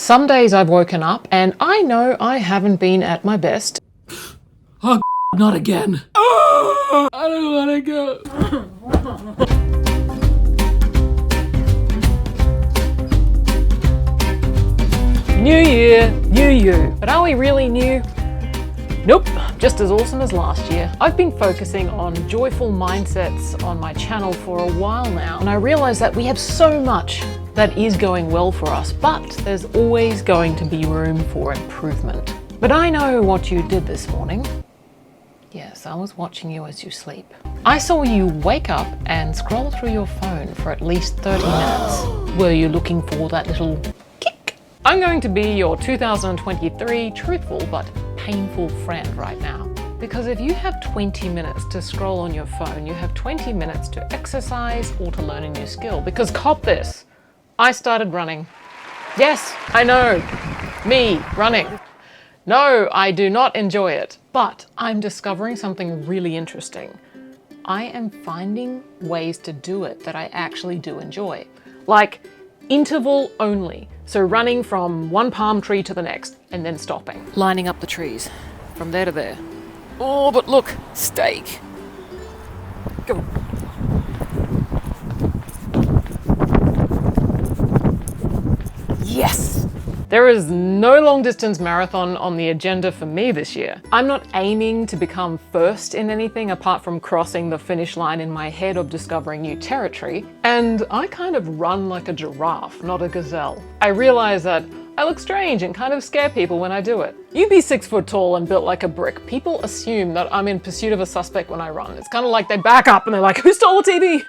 Some days I've woken up and I know I haven't been at my best. Oh, not again. Oh, I don't want to go. New year, new you. But are we really new? Nope, just as awesome as last year. I've been focusing on joyful mindsets on my channel for a while now, and I realize that we have so much that is going well for us, but there's always going to be room for improvement. But I know what you did this morning. Yes, I was watching you as you sleep. I saw you wake up and scroll through your phone for at least 30 minutes. Were you looking for that little kick? I'm going to be your 2023 truthful but painful friend right now. Because if you have 20 minutes to scroll on your phone, you have 20 minutes to exercise or to learn a new skill. Because cop this, I started running. Yes, I know, me running. No, I do not enjoy it, but I'm discovering something really interesting. I am finding ways to do it that I actually do enjoy. Like interval only. So running from one palm tree to the next and then stopping. Lining up the trees from there to there. Oh, but look, steak. Go. Yes! There is no long distance marathon on the agenda for me this year. I'm not aiming to become first in anything apart from crossing the finish line in my head of discovering new territory. And I kind of run like a giraffe, not a gazelle. I realize that I look strange and kind of scare people when I do it. You be 6 foot tall and built like a brick. People assume that I'm in pursuit of a suspect when I run. It's kind of like they back up and they're like, who stole the TV?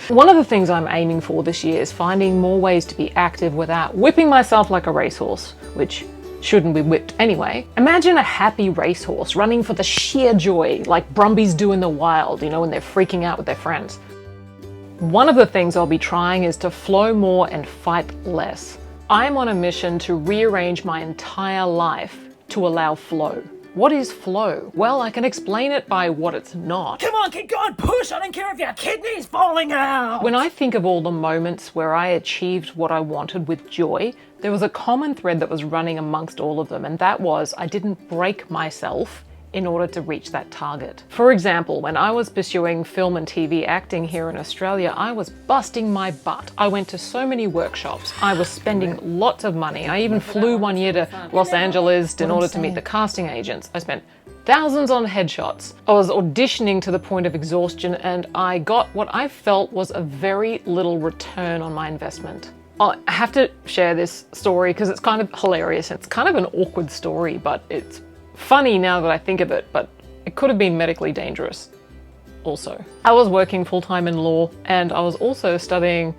One of the things I'm aiming for this year is finding more ways to be active without whipping myself like a racehorse, which shouldn't be whipped anyway. Imagine a happy racehorse running for the sheer joy, like Brumbies do in the wild, you know, when they're freaking out with their friends. One of the things I'll be trying is to flow more and fight less. I'm on a mission to rearrange my entire life to allow flow. What is flow? Well, I can explain it by what it's not. Come on, keep going, push! I don't care if your kidney's falling out! When I think of all the moments where I achieved what I wanted with joy, there was a common thread that was running amongst all of them, and that was I didn't break myself in order to reach that target. For example, when I was pursuing film and TV acting here in Australia, I was busting my butt. I went to so many workshops. I was spending lots of money. I even flew one year to Los Angeles in order to meet the casting agents. I spent thousands on headshots. I was auditioning to the point of exhaustion, and I got what I felt was a very little return on my investment. I have to share this story because it's kind of hilarious. It's kind of an awkward story, but it's funny now that I think of it, but it could have been medically dangerous also. I was working full-time in law and I was also studying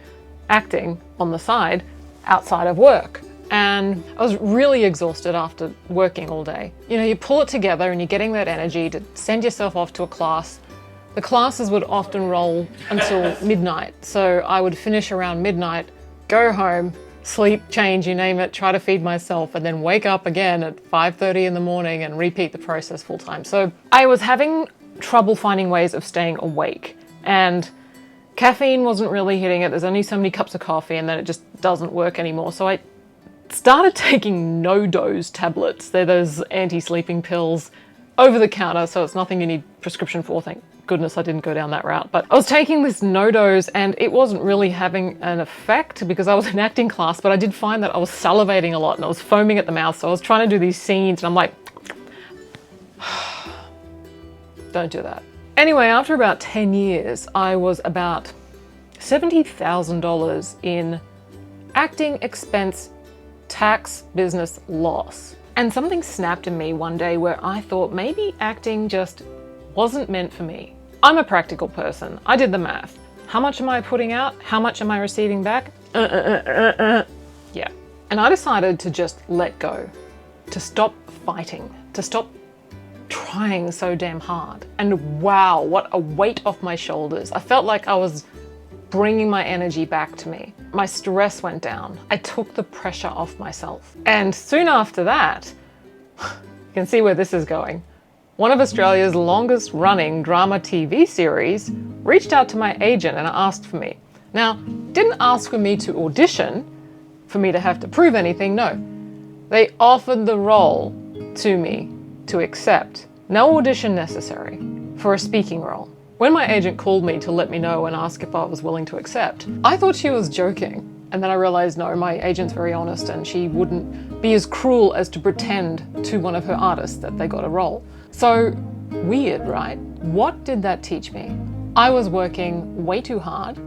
acting on the side outside of work. And I was really exhausted after working all day. You know, you pull it together and you're getting that energy to send yourself off to a class. The classes would often roll until midnight. So I would finish around midnight, go home, sleep, change, you name it, try to feed myself, and then wake up again at 5:30 in the morning and repeat the process full time. So I was having trouble finding ways of staying awake, and caffeine wasn't really hitting it. There's only so many cups of coffee and then it just doesn't work anymore. So I started taking no-dose tablets. They're those anti-sleeping pills over the counter, so it's nothing you need prescription for, thank goodness I didn't go down that route. But I was taking this no-dose and it wasn't really having an effect because I was in acting class, but I did find that I was salivating a lot and I was foaming at the mouth. So I was trying to do these scenes and I'm like, don't do that. Anyway, after about 10 years, I was about $70,000 in acting expense, tax, business loss. And something snapped in me one day where I thought maybe acting just wasn't meant for me. I'm a practical person. I did the math. How much am I putting out? How much am I receiving back? Yeah. And I decided to just let go, to stop fighting, to stop trying so damn hard. And wow, what a weight off my shoulders. I felt like I was bringing my energy back to me. My stress went down. I took the pressure off myself. And soon after that, you can see where this is going. One of Australia's longest running drama TV series reached out to my agent and asked for me. Now, didn't ask for me to audition, for me to have to prove anything. No, they offered the role to me to accept. No audition necessary for a speaking role. When my agent called me to let me know and ask if I was willing to accept, I thought she was joking. And then I realized, no, my agent's very honest and she wouldn't be as cruel as to pretend to one of her artists that they got a role. So weird, right? What did that teach me? I was working way too hard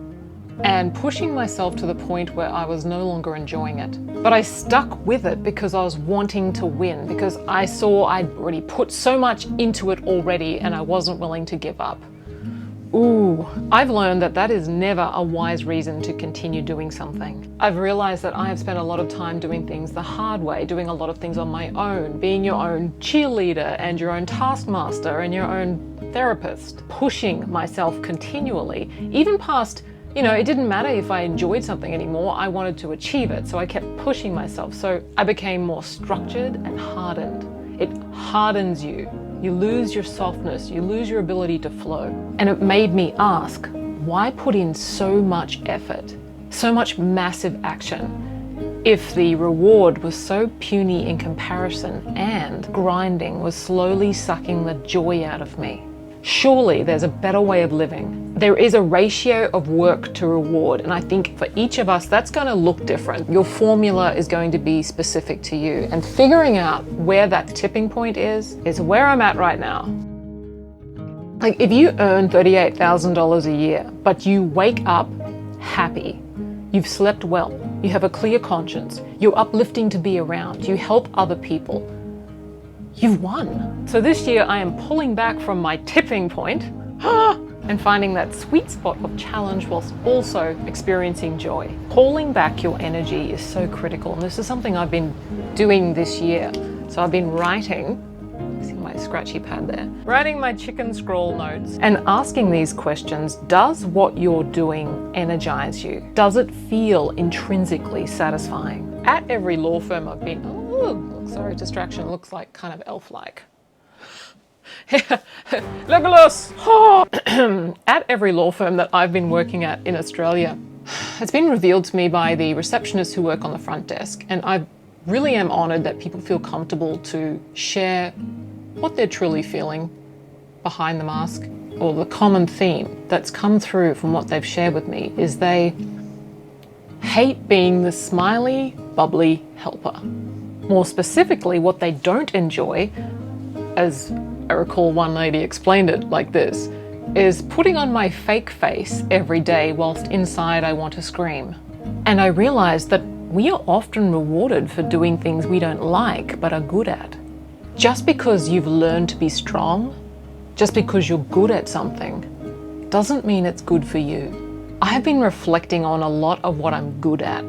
and pushing myself to the point where I was no longer enjoying it. But I stuck with it because I was wanting to win, because I saw I'd already put so much into it already and I wasn't willing to give up. Ooh, I've learned that that is never a wise reason to continue doing something. I've realized that I have spent a lot of time doing things the hard way, doing a lot of things on my own, being your own cheerleader and your own taskmaster and your own therapist, pushing myself continually, even past, it didn't matter if I enjoyed something anymore, I wanted to achieve it, so I kept pushing myself. So I became more structured and hardened. It hardens you. You lose your softness, you lose your ability to flow. And it made me ask, why put in so much effort, so much massive action, if the reward was so puny in comparison and grinding was slowly sucking the joy out of me? Surely there's a better way of living. There is a ratio of work to reward, and I think for each of us that's going to look different. Your formula is going to be specific to you, and figuring out where that tipping point is where I'm at right now. Like, if you earn $38,000 a year, but you wake up happy, you've slept well, you have a clear conscience, you're uplifting to be around, you help other people, you've won. So this year I am pulling back from my tipping point and finding that sweet spot of challenge whilst also experiencing joy. Pulling back your energy is so critical, and this is something I've been doing this year. So I've been writing, see my scratchy pad there, writing my chicken scroll notes and asking these questions. Does what you're doing energize you? Does it feel intrinsically satisfying? At every law firm I've been, sorry, distraction, looks like kind of elf-like. Legolas! At every law firm that I've been working at in Australia, it's been revealed to me by the receptionists who work on the front desk, and I really am honoured that people feel comfortable to share what they're truly feeling behind the mask. Or the common theme that's come through from what they've shared with me is they hate being the smiley, bubbly helper. More specifically, what they don't enjoy, as I recall one lady explained it like this, is putting on my fake face every day whilst inside I want to scream. And I realized that we are often rewarded for doing things we don't like but are good at. Just because you've learned to be strong, just because you're good at something, doesn't mean it's good for you. I have been reflecting on a lot of what I'm good at.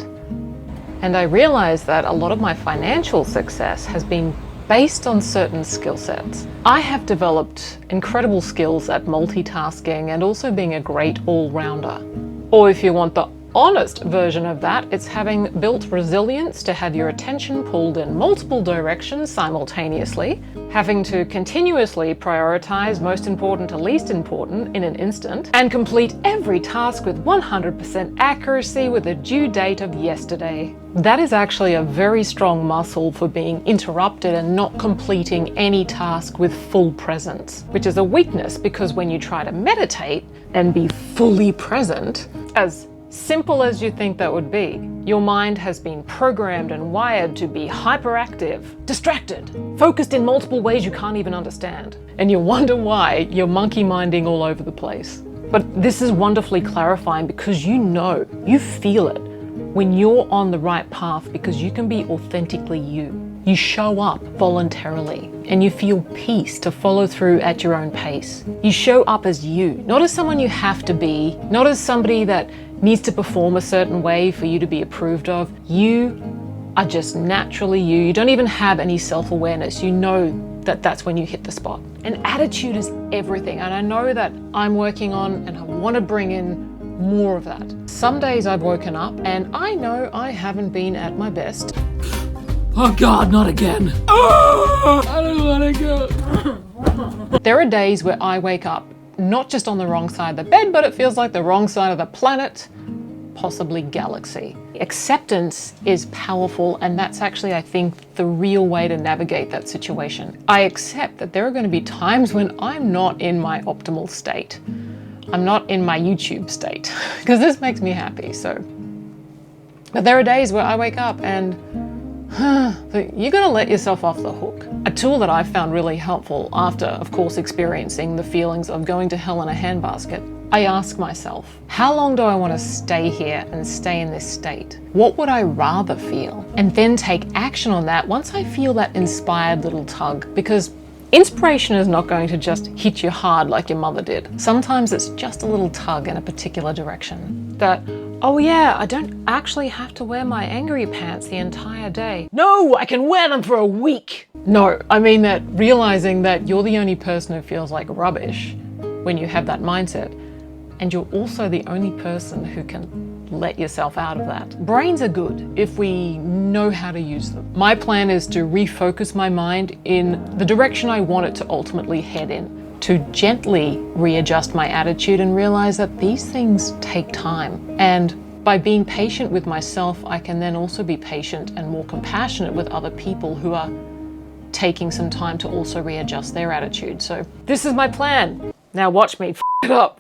And I realized that a lot of my financial success has been based on certain skill sets. I have developed incredible skills at multitasking and also being a great all-rounder. Or if you want the honest version of that, it's having built resilience to have your attention pulled in multiple directions simultaneously, having to continuously prioritize most important to least important in an instant, and complete every task with 100% accuracy with a due date of yesterday. That is actually a very strong muscle for being interrupted and not completing any task with full presence, which is a weakness because when you try to meditate and be fully present, as simple as you think that would be, your mind has been programmed and wired to be hyperactive, distracted, focused in multiple ways you can't even understand. And you wonder why you're monkey minding all over the place. But this is wonderfully clarifying because you feel it when you're on the right path, because you can be authentically you. You show up voluntarily and you feel peace to follow through at your own pace. You show up as you, not as someone you have to be, not as somebody that needs to perform a certain way for you to be approved of. You are just naturally you. You don't even have any self-awareness. You know that that's when you hit the spot. And attitude is everything. And I know that I'm working on, and I want to bring in more of that. Some days I've woken up and I know I haven't been at my best. Oh God, not again. I don't want to go. There are days where I wake up not just on the wrong side of the bed, but it feels like the wrong side of the planet, possibly galaxy. Acceptance is powerful, and that's actually, I think, the real way to navigate that situation. I accept that there are going to be times when I'm not in my optimal state. I'm not in my YouTube state, because this makes me happy, so. But there are days where I wake up and you're going to let yourself off the hook. A tool that I found really helpful after, of course, experiencing the feelings of going to hell in a handbasket, I ask myself, how long do I want to stay here and stay in this state? What would I rather feel? And then take action on that once I feel that inspired little tug, because inspiration is not going to just hit you hard like your mother did. Sometimes it's just a little tug in a particular direction. That, oh yeah, I don't actually have to wear my angry pants the entire day. No, I can wear them for a week. No, I mean that realizing that you're the only person who feels like rubbish when you have that mindset, and you're also the only person who can let yourself out of that. Brains are good if we know how to use them. My plan is to refocus my mind in the direction I want it to ultimately head in, to gently readjust my attitude and realize that these things take time. And by being patient with myself, I can then also be patient and more compassionate with other people who are taking some time to also readjust their attitude. So this is my plan. Now watch me f it up.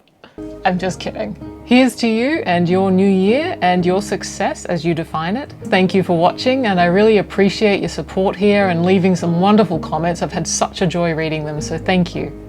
I'm just kidding. Here's to you and your new year and your success as you define it. Thank you for watching, and I really appreciate your support here and leaving some wonderful comments. I've had such a joy reading them, so thank you.